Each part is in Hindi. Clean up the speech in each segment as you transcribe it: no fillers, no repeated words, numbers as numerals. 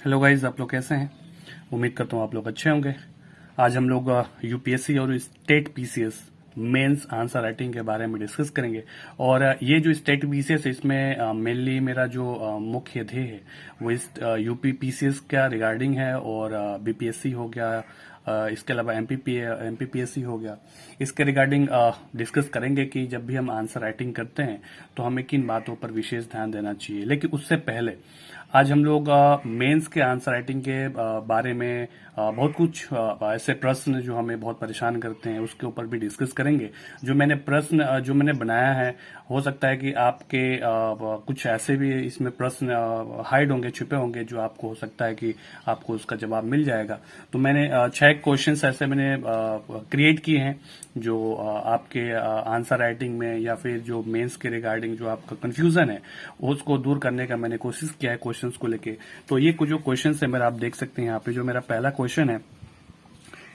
हेलो गाइस, आप लोग कैसे हैं? उम्मीद करता हूँ आप लोग अच्छे होंगे। आज हम लोग यूपीएससी और state PCS mains answer writing के बारे में डिस्कस करेंगे। और ये जो स्टेट पीसीएस है, इसमें मेनली मेरा जो मुख्य ध्येय है वो इस यूपी पीसीएस का रिगार्डिंग है, और बीपीएससी हो गया, इसके अलावा एमपीपीएससी हो गया। इसके रिगार्डिंग डिस्कस करेंगे कि जब भी हम आंसर राइटिंग करते हैं तो हमें किन बातों पर विशेष ध्यान देना चाहिए। लेकिन उससे पहले आज हम लोग मेंस के आंसर राइटिंग के बारे में बहुत कुछ ऐसे प्रश्न जो हमें बहुत परेशान करते हैं उसके ऊपर भी डिस्कस करेंगे। जो मैंने बनाया है, हो सकता है कि आपके कुछ ऐसे भी इसमें प्रश्न हाइड होंगे, छुपे होंगे, जो आपको हो सकता है कि आपको उसका जवाब मिल जाएगा। तो मैंने 6 क्वेश्चंस ऐसे मैंने क्रिएट किए हैं जो आपके आंसर राइटिंग में या फिर जो मेंस के रिगार्डिंग जो आपका कंफ्यूजन है उसको दूर करने का मैंने कोशिश किया है क्वेश्चंस को लेके। तो ये कुछ जो क्वेश्चंस है मेरा, आप देख सकते हैं यहाँ पे। जो मेरा पहला क्वेश्चन है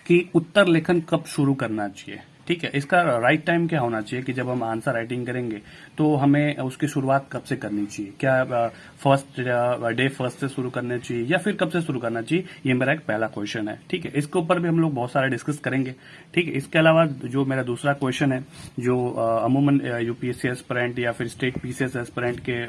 कि उत्तर लेखन कब शुरू करना चाहिए। ठीक है, इसका राइट टाइम क्या होना चाहिए कि जब हम आंसर राइटिंग करेंगे तो हमें उसकी शुरुआत कब से करनी चाहिए। क्या फर्स्ट से शुरू करना चाहिए या फिर कब से शुरू करना चाहिए, ये मेरा एक पहला क्वेश्चन है। ठीक है, इसके ऊपर भी हम लोग बहुत सारा डिस्कस करेंगे। ठीक है, इसके अलावा जो मेरा दूसरा क्वेश्चन है, जो अमूमन यूपीएससी एस्पिरेंट या फिर स्टेट पीसीएस एस्पिरेंट के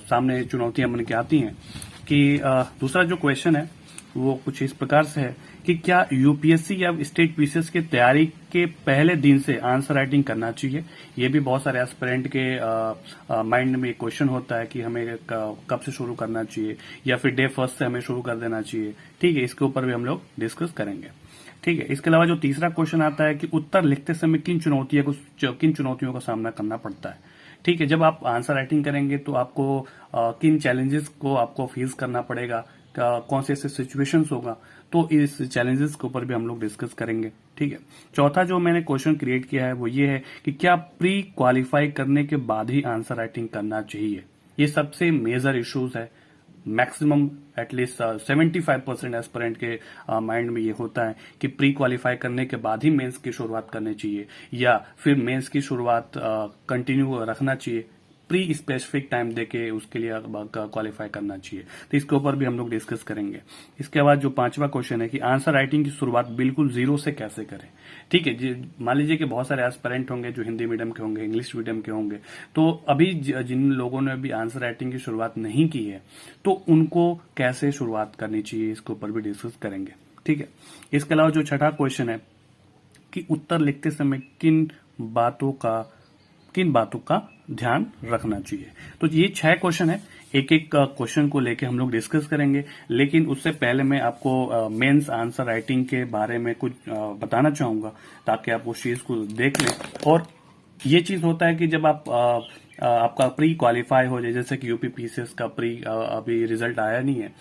सामने चुनौतियां बन के आती हैं, कि दूसरा जो क्वेश्चन है वो कुछ इस प्रकार से है कि क्या यूपीएससी या स्टेट पीसीएस की तैयारी के पहले दिन से आंसर राइटिंग करना चाहिए। ये भी बहुत सारे एस्पिरेंट के माइंड में क्वेश्चन होता है कि हमें कब से शुरू करना चाहिए या फिर डे फर्स्ट से हमें शुरू कर देना चाहिए। ठीक है, इसके ऊपर भी हम लोग डिस्कस करेंगे। ठीक है, इसके अलावा जो तीसरा क्वेश्चन आता है कि उत्तर लिखते समय किन चुनौतियों का सामना करना पड़ता है। ठीक है, जब आप आंसर राइटिंग करेंगे तो आपको किन चैलेंजेस को आपको फेस करना पड़ेगा, कौन से ऐसे सिचुएशंस होगा, तो इस चैलेंजेस के ऊपर भी हम लोग डिस्कस करेंगे। ठीक है, चौथा जो मैंने क्वेश्चन क्रिएट किया है वो ये है कि क्या प्री क्वालिफाई करने के बाद ही आंसर राइटिंग करना चाहिए। ये सबसे मेजर इश्यूज है। मैक्सिमम एटलीस्ट 75% एस्पिरेंट के माइंड में ये होता है कि प्री क्वालिफाई करने के बाद ही मेंस की शुरुआत करनी चाहिए या फिर मेंस की शुरुआत कंटिन्यू रखना चाहिए। प्री स्पेसिफिक टाइम देके उसके लिए क्वालिफाई करना चाहिए। तो इसके ऊपर भी हम लोग डिस्कस करेंगे। इसके बाद जो पांचवा क्वेश्चन है कि आंसर राइटिंग की शुरुआत बिल्कुल जीरो से कैसे करें। ठीक है, मान लीजिए कि बहुत सारे एस्पिरेंट होंगे जो हिंदी मीडियम के होंगे, इंग्लिश मीडियम के होंगे, तो अभी जिन लोगों ने अभी आंसर राइटिंग की शुरुआत नहीं की है तो उनको कैसे शुरुआत करनी चाहिए, इसके ऊपर भी डिस्कस करेंगे। ठीक है, इसके अलावा जो छठा क्वेश्चन है कि उत्तर लिखते समय किन बातों का ध्यान रखना चाहिए। तो ये 6 क्वेश्चन है, एक एक क्वेश्चन को लेके हम लोग डिस्कस करेंगे। लेकिन उससे पहले मैं आपको मेंस आंसर राइटिंग के बारे में कुछ बताना चाहूंगा ताकि आप उस चीज को देख लें। और ये चीज होता है कि जब आपका प्री क्वालिफाई हो जाए, जैसे कि यूपी पीसीएस का अभी रिजल्ट आया नहीं है,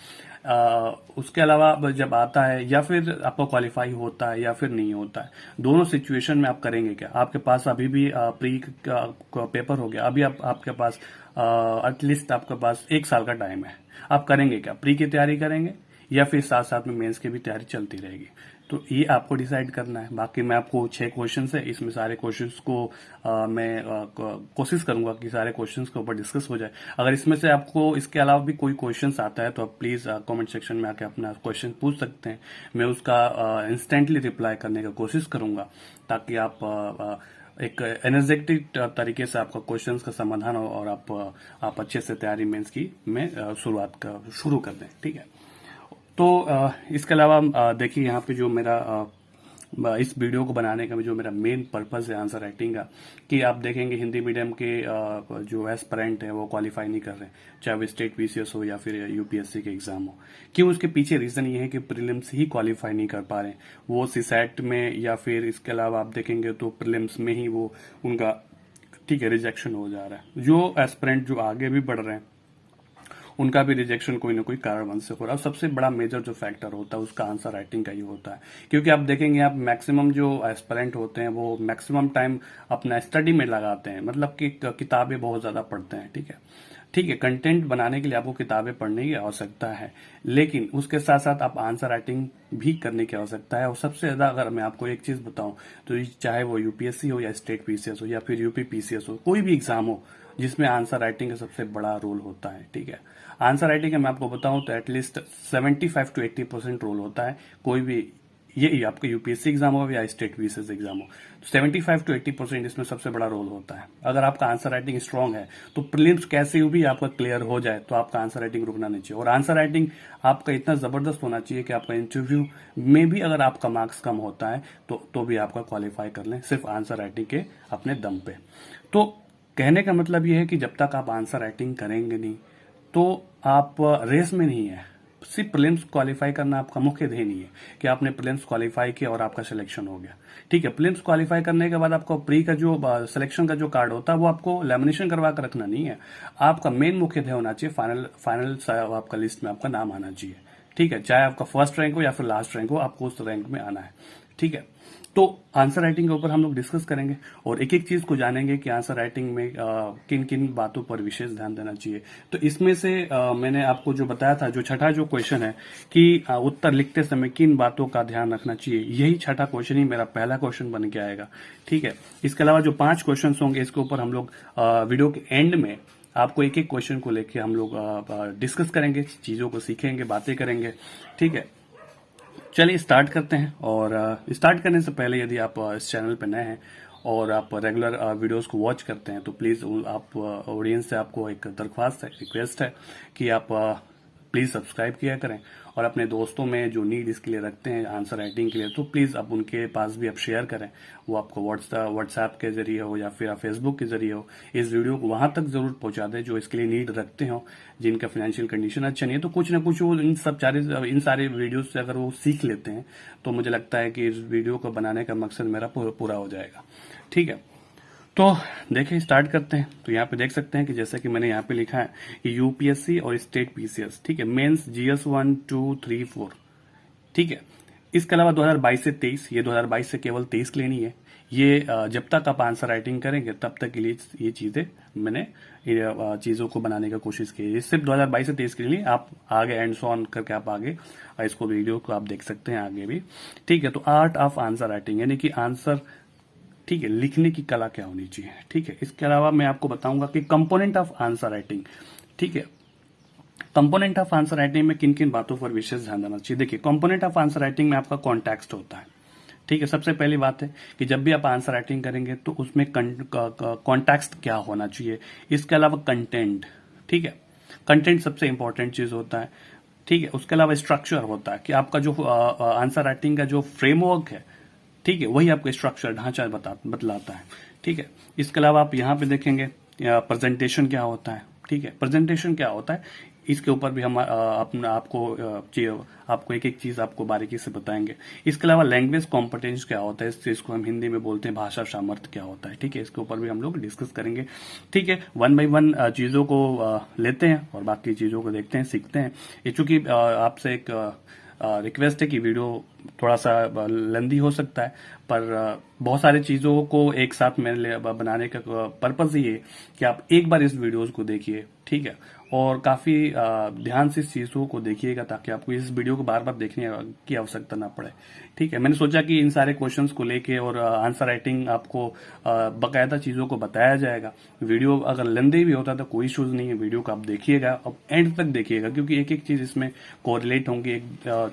उसके अलावा जब आता है या फिर आपका क्वालिफाई होता है या फिर नहीं होता है, दोनों सिचुएशन में आप करेंगे क्या। आपके पास अभी भी प्री का पेपर हो गया, अभी आपके पास एटलीस्ट आपके पास 1 साल का टाइम है। आप करेंगे क्या, प्री की तैयारी करेंगे या फिर साथ साथ में मेंस की भी तैयारी चलती रहेगी। तो ये आपको डिसाइड करना है। बाकी मैं आपको 6 क्वेश्चंस है, इसमें सारे क्वेश्चंस को मैं कोशिश करूंगा कि सारे क्वेश्चंस के ऊपर डिस्कस हो जाए। अगर इसमें से आपको इसके अलावा भी कोई क्वेश्चंस आता है तो आप प्लीज कमेंट सेक्शन में आके अपना क्वेश्चन पूछ सकते हैं। मैं उसका इंस्टेंटली रिप्लाई करने का कोशिश करूंगा ताकि आप एक एनर्जेटिक तरीके से आपका क्वेश्चंस का समाधान हो और आप अच्छे से तैयारी मेंस की में शुरू कर दें। ठीक है, तो इसके अलावा देखिए यहाँ पे जो मेरा इस वीडियो को बनाने का जो मेरा मेन पर्पस है आंसर राइटिंग का, कि आप देखेंगे हिंदी मीडियम के जो एस्पिरेंट है वो क्वालिफाई नहीं कर रहे, चाहे वो स्टेट पीसीएस हो या फिर यूपीएससी के एग्जाम हो। क्यों, उसके पीछे रीजन ये है कि प्रीलिम्स ही क्वालिफाई नहीं कर पा रहे, वो सीसैट में या फिर इसके अलावा आप देखेंगे तो प्रीलिम्स में ही वो उनका ठीक है रिजेक्शन हो जा रहा है। जो एस्पिरेंट जो आगे भी बढ़ रहे हैं उनका भी रिजेक्शन कोई ना कोई कारण से हो रहा है। सबसे बड़ा मेजर जो फैक्टर होता है उसका आंसर राइटिंग का ही होता है। क्योंकि आप देखेंगे आप मैक्सिमम जो एस्पिरेंट होते हैं वो मैक्सिमम टाइम अपना स्टडी में लगाते हैं, मतलब कि किताबें बहुत ज्यादा पढ़ते हैं। ठीक है, कंटेंट बनाने के लिए आपको किताबें पढ़ने की आवश्यकता है, लेकिन उसके साथ साथ आप आंसर राइटिंग भी करने की आवश्यकता है। और सबसे ज्यादा अगर मैं आपको एक चीज बताऊं तो चाहे वो यूपीएससी हो या स्टेट पीसीएस हो या फिर यूपी पीसीएस हो, कोई भी एग्जाम हो जिसमें आंसर राइटिंग का सबसे बड़ा रोल होता है। ठीक है, आंसर राइटिंग का मैं आपको बताऊं तो एटलीस्ट 75 to 80% रोल होता है कोई भी, ये आपका यूपीएससी एग्जाम हो या स्टेट बीसीएस एग्जाम हो, तो 75 to 80% इसमें सबसे बड़ा रोल होता है। अगर आपका आंसर राइटिंग स्ट्रांग है तो प्रीलिम्स कैसे भी आपका क्लियर हो जाए तो आपका आंसर राइटिंग रुकना नहीं चाहिए। और आंसर राइटिंग आपका इतना जबरदस्त होना चाहिए कि आपका इंटरव्यू में भी अगर आपका मार्क्स कम होता है तो भी आपका क्वालिफाई कर लें सिर्फ आंसर राइटिंग के अपने दम पे। तो कहने का मतलब यह है कि जब तक आप आंसर राइटिंग करेंगे नहीं तो आप रेस में नहीं है। सिर्फ प्रीलिम्स क्वालिफाई करना आपका मुख्य ध्येय नहीं है कि आपने प्रीलिम्स क्वालिफाई किया और आपका सिलेक्शन हो गया। ठीक है, प्रीलिम्स क्वालिफाई करने के बाद आपको प्री का जो सिलेक्शन का जो कार्ड होता है वो आपको लैमिनेशन करवा कर रखना नहीं है। आपका मेन मुख्य ध्येय होना चाहिए फाइनल आपका लिस्ट में आपका नाम आना चाहिए। ठीक है, चाहे आपका फर्स्ट रैंक हो या फिर लास्ट रैंक हो, आपको उस रैंक में आना है। ठीक है, तो आंसर राइटिंग के ऊपर हम लोग डिस्कस करेंगे और एक एक चीज को जानेंगे कि आंसर राइटिंग में किन किन बातों पर विशेष ध्यान देना चाहिए। तो इसमें से मैंने आपको जो बताया था, जो छठा जो क्वेश्चन है कि उत्तर लिखते समय किन बातों का ध्यान रखना चाहिए, यही छठा क्वेश्चन ही मेरा पहला क्वेश्चन बन के आएगा। ठीक है, इसके अलावा जो 5 क्वेश्चन होंगे इसके ऊपर हम लोग वीडियो के एंड में आपको एक एक क्वेश्चन को लेके हम लोग डिस्कस करेंगे, चीजों को सीखेंगे, बातें करेंगे। ठीक है, चलिए स्टार्ट करते हैं। और स्टार्ट करने से पहले यदि आप इस चैनल पर नए हैं और आप रेगुलर वीडियोस को वॉच करते हैं तो प्लीज आप ऑडियंस से आपको एक दरख्वास्त है, रिक्वेस्ट है कि आप प्लीज सब्सक्राइब किया करें और अपने दोस्तों में जो नीड इसके लिए रखते हैं आंसर राइटिंग के लिए तो प्लीज आप उनके पास भी आप शेयर करें। वो आपको व्हाट्सएप के जरिए हो या फिर आप फेसबुक के जरिए हो, इस वीडियो को वहां तक जरूर पहुंचा दें जो इसके लिए नीड रखते हो, जिनका फाइनेंशियल कंडीशन अच्छा नहीं है। तो कुछ ना कुछ वो इन सारे वीडियो से अगर वो सीख लेते हैं तो मुझे लगता है कि इस वीडियो को बनाने का मकसद मेरा पूरा हो जाएगा। ठीक है, तो देखिए स्टार्ट करते हैं। तो यहाँ पे देख सकते हैं कि जैसे कि मैंने यहाँ पे लिखा है कि यूपीएससी और स्टेट पीसीएस, ठीक है, मेंस जीएस 1 2 3 4। ठीक है, इसके अलावा 2022 से 23, ये 2022 से केवल 23 के लिए नहीं है, ये जब तक आप आंसर राइटिंग करेंगे तब तक के लिए ये चीजें मैंने चीजों को बनाने का कोशिश की है। सिर्फ 2022 से 23 के लिए आप आगे एंड सो ऑन करके आप आगे इसको वीडियो को आप देख सकते हैं आगे भी। ठीक है, तो आर्ट ऑफ आंसर राइटिंग यानी कि आंसर, ठीक है, लिखने की कला क्या होनी चाहिए। ठीक है, इसके अलावा मैं आपको बताऊंगा कि कंपोनेंट ऑफ आंसर राइटिंग। ठीक है, कंपोनेंट ऑफ आंसर राइटिंग में किन किन बातों पर विशेष ध्यान देना चाहिए। देखिए, कंपोनेंट ऑफ आंसर राइटिंग में आपका कॉन्टेक्स्ट होता है। ठीक है, सबसे पहली बात है कि जब भी आप आंसर राइटिंग करेंगे तो उसमें कॉन्टेक्स्ट क्या होना चाहिए। इसके अलावा कंटेंट, ठीक है, कंटेंट सबसे इंपॉर्टेंट चीज होता है। ठीक है, उसके अलावा स्ट्रक्चर होता है कि आपका जो आंसर राइटिंग का जो फ्रेमवर्क है, ठीक है, वही आपको स्ट्रक्चर ढांचा बतलाता है। ठीक है, इसके अलावा आप यहाँ पे देखेंगे प्रेजेंटेशन क्या होता है। ठीक है, प्रेजेंटेशन क्या होता है इसके ऊपर भी हम आपको एक एक चीज आपको बारीकी से बताएंगे। इसके अलावा लैंग्वेज कॉम्पिटेंस क्या होता है, इस चीज को हम हिंदी में बोलते हैं भाषा सामर्थ्य क्या होता है। ठीक है, इसके ऊपर भी हम लोग डिस्कस करेंगे। ठीक है, 1 by 1 चीजों को लेते हैं और बाकी चीजों को देखते हैं, सीखते हैं। ये चूंकि आपसे एक रिक्वेस्ट है कि वीडियो थोड़ा सा लंबी हो सकता है, पर बहुत सारी चीजों को एक साथ मैंने बनाने का पर्पज ये है कि आप एक बार इस वीडियोस को देखिए। ठीक है, और काफी ध्यान से इस चीजों को देखिएगा ताकि आपको इस वीडियो को बार बार देखने की आवश्यकता ना पड़े। ठीक है, मैंने सोचा कि इन सारे क्वेश्चंस को लेके और आंसर राइटिंग आपको बकायदा चीजों को बताया जाएगा। वीडियो अगर लंबी भी होता तो कोई इश्यूज नहीं है, वीडियो को आप देखिएगा, अब एंड तक देखिएगा क्योंकि एक एक चीज इसमें कोरिलेट होंगी।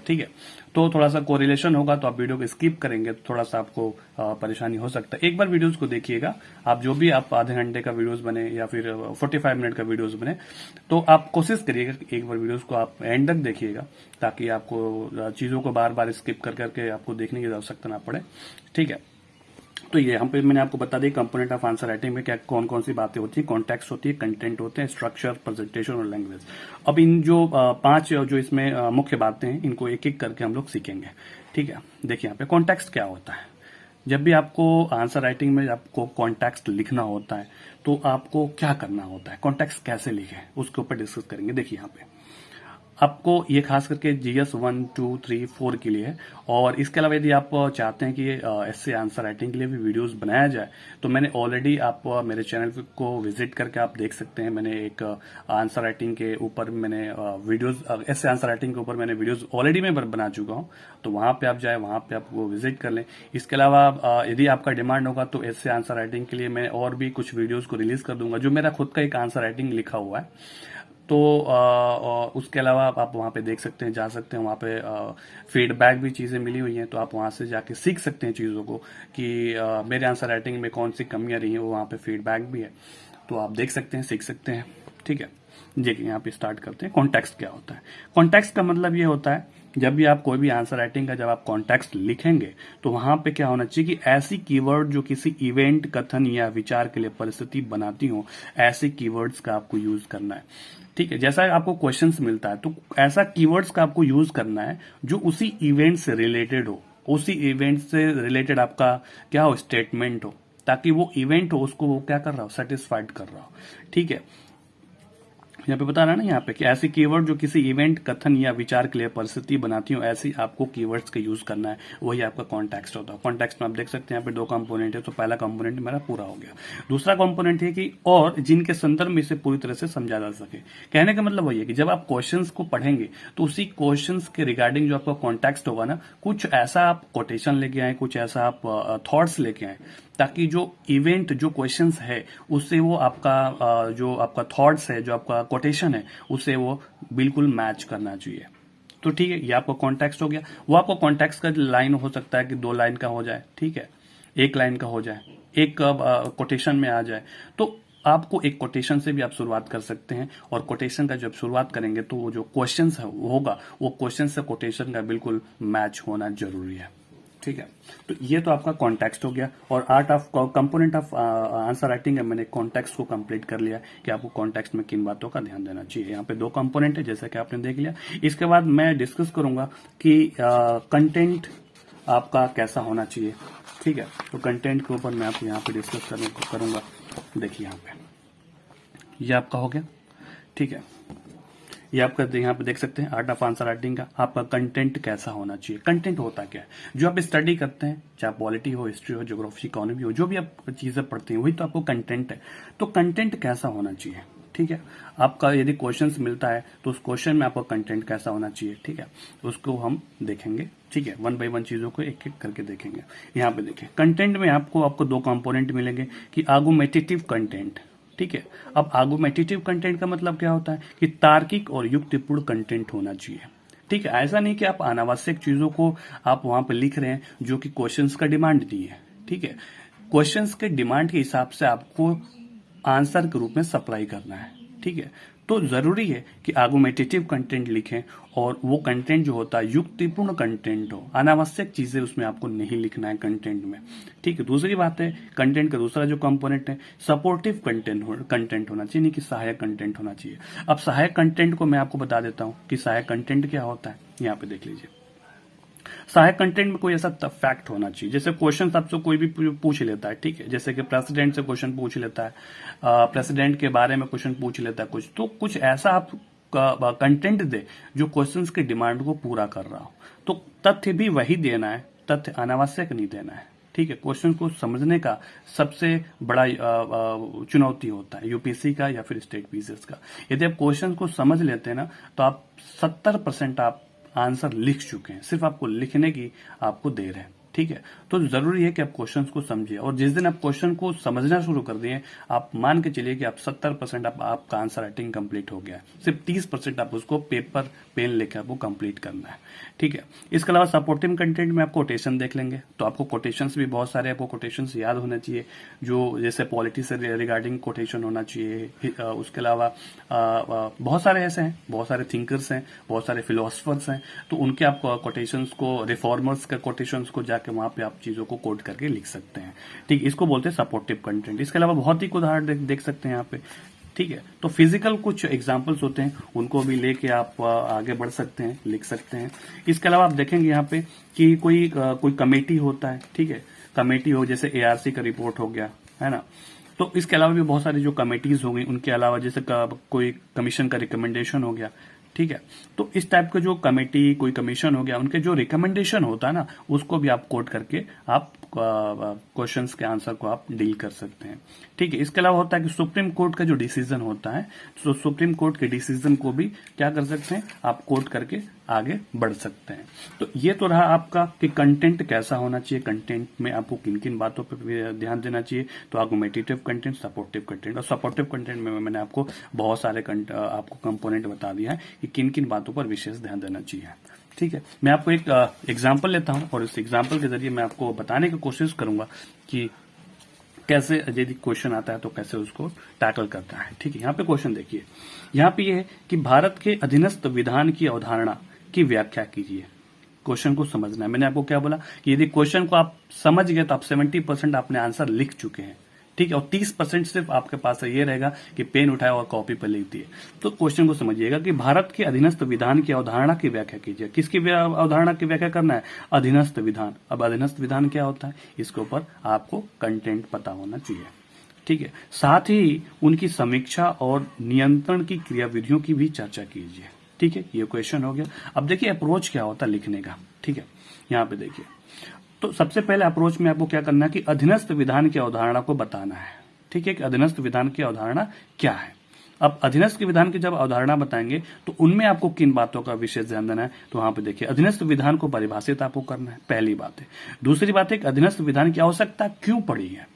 ठीक है, तो थोड़ा सा कोरिलेशन होगा तो आप वीडियो को स्किप करेंगे तो थोड़ा सा आपको परेशानी हो सकता है। एक बार वीडियोस को देखिएगा, आप जो भी आप आधे घंटे का वीडियोस बने या फिर 45 मिनट का वीडियोस बने, तो आप कोशिश करिएगा कि एक बार वीडियोस को आप एंड तक देखिएगा ताकि आपको चीजों को बार बार स्किप कर करके आपको देखने की आवश्यकता ना पड़े। ठीक है, तो ये यहाँ पे मैंने आपको बता दी कंपोनेंट ऑफ आंसर राइटिंग में क्या कौन कौन सी बातें होती है, कॉन्टेक्स्ट होती है, कंटेंट होते हैं, स्ट्रक्चर, प्रेजेंटेशन और लैंग्वेज। अब इन जो 5 जो इसमें मुख्य बातें हैं इनको एक एक करके हम लोग सीखेंगे। ठीक है, देखिए यहाँ पे कॉन्टेक्स्ट क्या होता है। जब भी आपको आंसर राइटिंग में आपको कॉन्टेक्स्ट लिखना होता है तो आपको क्या करना होता है, कॉन्टेक्स्ट कैसे लिखें उसके ऊपर डिस्कस करेंगे। देखिए यहाँ पे आपको ये खास करके जीएस 1 2 3 4 के लिए है, और इसके अलावा यदि आप चाहते हैं कि ऐसे आंसर राइटिंग के लिए भी वीडियोस बनाया जाए तो मैंने ऑलरेडी आप मेरे चैनल को विजिट करके आप देख सकते हैं। मैंने एक आंसर राइटिंग के ऊपर मैंने वीडियोस, ऐसे आंसर राइटिंग के ऊपर मैंने वीडियोस ऑलरेडी मैं बना चुका हूं, तो वहां पे आप जाए, वहां पे आप वो विजिट कर लें। इसके अलावा यदि आपका डिमांड होगा तो ऐसे आंसर राइटिंग के लिए मैं और भी कुछ वीडियोज को रिलीज कर दूंगा जो मेरा खुद का एक आंसर राइटिंग लिखा हुआ है। तो उसके अलावा आप वहाँ पे देख सकते हैं, जा सकते हैं, वहाँ पे फीडबैक भी चीज़ें मिली हुई हैं, तो आप वहाँ से जाके सीख सकते हैं चीज़ों को कि मेरे आंसर राइटिंग में कौन सी कमियां रही हैं, वो वहाँ पे फीडबैक भी है, तो आप देख सकते हैं, सीख सकते हैं। ठीक है, देखिए यहाँ पे स्टार्ट करते हैं। कॉन्टेक्स्ट क्या होता है? कॉन्टेक्स्ट का मतलब ये होता है, जब भी आप कोई भी आंसर राइटिंग का जब आप कॉन्टेक्स्ट लिखेंगे तो वहां पे क्या होना चाहिए कि ऐसी कीवर्ड जो किसी इवेंट, कथन या विचार के लिए परिस्थिति बनाती हो, ऐसे कीवर्ड्स का आपको यूज करना है। ठीक है, जैसा आपको क्वेश्चंस मिलता है तो ऐसा कीवर्ड्स का आपको यूज करना है जो उसी इवेंट से रिलेटेड हो, उसी इवेंट से रिलेटेड आपका क्या हो, स्टेटमेंट हो, ताकि वो इवेंट हो उसको वो क्या कर रहा हो, सेटिस्फाइड कर रहा हो। ठीक है, यहाँ पे बता रहा है ना यहाँ पे कि ऐसे कीवर्ड जो किसी इवेंट, कथन या विचार के लिए परिस्थिति बनाती हो, ऐसी आपको कीवर्ड्स का यूज करना है, वही आपका कॉन्टेक्स्ट होता है। कॉन्टेक्स्ट में आप देख सकते हैं यहाँ पे 2 कंपोनेंट है, तो पहला कंपोनेंट मेरा पूरा हो गया। दूसरा कंपोनेंट है कि और जिनके संदर्भ में इसे पूरी तरह से समझा जा सके। कहने का मतलब वही है कि जब आप क्वेश्चंस को पढ़ेंगे तो उसी क्वेश्चंस के रिगार्डिंग जो आपका कॉन्टेक्स्ट होगा ना, कुछ ऐसा आप कोटेशन लेके आए, कुछ ऐसा आप थॉट्स लेके आए, ताकि जो इवेंट, जो क्वेश्चंस है, उससे वो आपका जो आपका थॉट्स है, जो आपका कोटेशन है, उससे वो बिल्कुल मैच करना चाहिए। तो ठीक है, ये आपका कॉन्टेक्स्ट हो गया। वो आपको कॉन्टेक्स्ट का लाइन हो सकता है कि 2 लाइन का हो जाए, ठीक है, 1 लाइन का हो जाए, एक कोटेशन में आ जाए। तो आपको एक कोटेशन से भी आप शुरुआत कर सकते हैं, और कोटेशन का जब शुरुआत करेंगे तो वो जो क्वेश्चन होगा वो क्वेश्चन से कोटेशन का बिल्कुल मैच होना जरूरी है। ठीक है, तो ये तो आपका कॉन्टेक्स्ट हो गया। और art of component of answer writing है, मैंने कॉन्टेक्स्ट को कंप्लीट कर लिया कि आपको कॉन्टेक्स्ट में किन बातों का ध्यान देना चाहिए। यहाँ पे 2 कंपोनेंट है, जैसा कि आपने देख लिया। इसके बाद मैं डिस्कस करूंगा कि कंटेंट आपका कैसा होना चाहिए। ठीक है, तो कंटेंट के ऊपर मैं आपको यहाँ पे डिस्कस करूंगा। देखिए यहाँ पे ये आपका हो गया। ठीक है, ये आप करते हैं, यहाँ पे देख सकते हैं आर्ट ऑफ आंसर राइटिंग का आपका कंटेंट कैसा होना चाहिए। कंटेंट होता क्या है, जो आप स्टडी करते हैं, चाहे पॉलिटी हो, हिस्ट्री हो, ज्योग्राफी, इकोनॉमी हो, जो भी आप चीजें पढ़ते हैं वही तो आपको कंटेंट है। तो कंटेंट कैसा होना चाहिए, ठीक है, आपका यदि क्वेश्चंस मिलता है तो उस क्वेश्चन में आपका कंटेंट कैसा होना चाहिए। ठीक है, उसको हम देखेंगे। ठीक है, 1 बाय 1 चीजों को एक एक करके देखेंगे। यहाँ पे देखिए, कंटेंट में आपको 2 कंपोनेंट मिलेंगे कि आर्गुमेंटेटिव कंटेंट। ठीक है, अब आर्गुमेंटेटिव कंटेंट का मतलब क्या होता है कि तार्किक और युक्तिपूर्ण कंटेंट होना चाहिए। ठीक है, ऐसा नहीं कि आप अनावश्यक चीजों को आप वहां पर लिख रहे हैं जो कि क्वेश्चंस का डिमांड नहीं है। ठीक है, क्वेश्चंस के डिमांड के हिसाब से आपको आंसर के रूप में सप्लाई करना है। ठीक है, तो जरूरी है कि आर्गुमेंटेटिव कंटेंट लिखें, और वो कंटेंट जो होता है युक्तिपूर्ण कंटेंट हो, अनावश्यक चीजें उसमें आपको नहीं लिखना है कंटेंट में। ठीक है, दूसरी बात है, कंटेंट का दूसरा जो कंपोनेंट है सपोर्टिव कंटेंट होना चाहिए, नहीं कि सहायक कंटेंट होना चाहिए। अब सहायक कंटेंट को मैं आपको बता देता हूं कि सहायक कंटेंट क्या होता है। यहाँ पे देख लीजिए, सहायक कंटेंट में कोई ऐसा फैक्ट होना चाहिए, जैसे क्वेश्चन आपसे कोई भी पूछ लेता है। ठीक है, जैसे कि प्रेसिडेंट से क्वेश्चन पूछ लेता है, प्रेसिडेंट के बारे में क्वेश्चन पूछ लेता है कुछ, तो कुछ ऐसा आप कंटेंट दे जो क्वेश्चंस की डिमांड को पूरा कर रहा हो। तो तथ्य भी वही देना है, तथ्य अनावश्यक नहीं देना है। ठीक है, क्वेश्चन को समझने का सबसे बड़ा चुनौती होता है यूपीएससी का या फिर स्टेट पीसीएस का। यदि आप क्वेश्चन को समझ लेते हैं ना, तो आप 70% आप आंसर लिख चुके हैं, सिर्फ आपको लिखने की आपको देर है। ठीक है, तो जरूरी है कि आप क्वेश्चंस को समझिए, और जिस दिन आप क्वेश्चन को समझना शुरू कर दिए, आप मान के चलिए कि आप 70% आपका आंसर राइटिंग कंप्लीट हो गया है। सिर्फ 30% आप उसको पेपर पेन लेकर आपको कंप्लीट करना है। ठीक है, इसके अलावा सपोर्टिव कंटेंट में आप कोटेशन देख लेंगे, तो आपको कोटेशंस भी बहुत सारे आपको कोटेशंस याद होने चाहिए, जो जैसे पॉलिटी से रिगार्डिंग कोटेशन होना चाहिए। उसके अलावा बहुत सारे ऐसे हैं, बहुत सारे थिंकर्स हैं, बहुत सारे फिलोसफर्स हैं, तो उनके आप कोटेशंस को, रिफॉर्मर्स के कोटेशंस को जाके वहां पे आप चीजों को कोट करके लिख सकते हैं। ठीक, इसको बोलते हैं सपोर्टिव कंटेंट। इसके अलावा बहुत ही उदाहरण देख सकते हैं यहाँ पे। ठीक है, तो फिजिकल कुछ एग्जाम्पल्स होते हैं, उनको भी लेके आप आगे बढ़ सकते हैं, लिख सकते हैं। इसके अलावा आप देखेंगे यहाँ पे कि कोई कमेटी होता है। ठीक है, कमेटी हो, जैसे एआरसी का रिपोर्ट हो गया, है ना, तो इसके अलावा भी बहुत सारी जो कमेटीज हो गई, उनके अलावा जैसे कोई कमीशन का रिकमेंडेशन हो गया। ठीक है, तो इस टाइप का जो कमेटी, कोई कमीशन हो गया, उनके जो रिकमेंडेशन होता है ना, उसको भी आप कोट करके आप क्वेश्चंस के आंसर को आप डील कर सकते हैं। ठीक है, इसके अलावा होता है कि सुप्रीम कोर्ट का जो डिसीजन होता है, तो सुप्रीम कोर्ट के डिसीजन को भी क्या कर सकते हैं, आप कोट करके आगे बढ़ सकते हैं। तो ये तो रहा आपका कि कंटेंट कैसा होना चाहिए, कंटेंट में आपको किन किन बातों पर ध्यान देना चाहिए। तो आर्गुमेंटेटिव कंटेंट, सपोर्टिव कंटेंट, और सपोर्टिव कंटेंट में मैंने आपको बहुत सारे आपको कंपोनेंट बता दिया है कि किन किन बातों पर विशेष ध्यान देना चाहिए। ठीक है, मैं आपको एक एग्जाम्पल लेता हूं और इस एग्जाम्पल के जरिए मैं आपको बताने की कोशिश करूंगा कि कैसे यदि क्वेश्चन आता है तो कैसे उसको टैकल करता है। ठीक है, यहाँ पे क्वेश्चन देखिए, यहाँ पे ये है कि भारत के अधीनस्थ विधान की अवधारणा की व्याख्या कीजिए। क्वेश्चन को समझना है। मैंने आपको क्या बोला कि यदि क्वेश्चन को आप समझ गए तो आप 70% आपने आंसर लिख चुके हैं। ठीक है, और 30% सिर्फ आपके पास ये रहेगा कि पेन उठाए और कॉपी पर लिख दिए। तो क्वेश्चन को समझिएगा कि भारत के अधीनस्थ विधान की अवधारणा की व्याख्या कीजिए। किसकी अवधारणा की व्याख्या करना है? अधीनस्थ विधान। अब अधीनस्थ विधान क्या होता है, इसके ऊपर आपको कंटेंट पता होना चाहिए। ठीक है, साथ ही उनकी समीक्षा और नियंत्रण की क्रियाविधियों की भी चर्चा कीजिए। ठीक है, ये क्वेश्चन हो गया। अब देखिए अप्रोच क्या होता है लिखने का। ठीक है, यहाँ पे देखिए, तो सबसे पहले अप्रोच में आपको क्या करना है कि अधीनस्थ विधान की अवधारणा को बताना है। ठीक है, कि अधीनस्थ विधान की अवधारणा क्या है। अब अधीनस्थ विधान की जब अवधारणा बताएंगे तो उनमें आपको किन बातों का विशेष ध्यान देना है। तो वहां पे देखिए, अधीनस्थ विधान को परिभाषित आपको करना है, पहली बात है। दूसरी बात है कि अधीनस्थ विधान की आवश्यकता क्यों पड़ी है,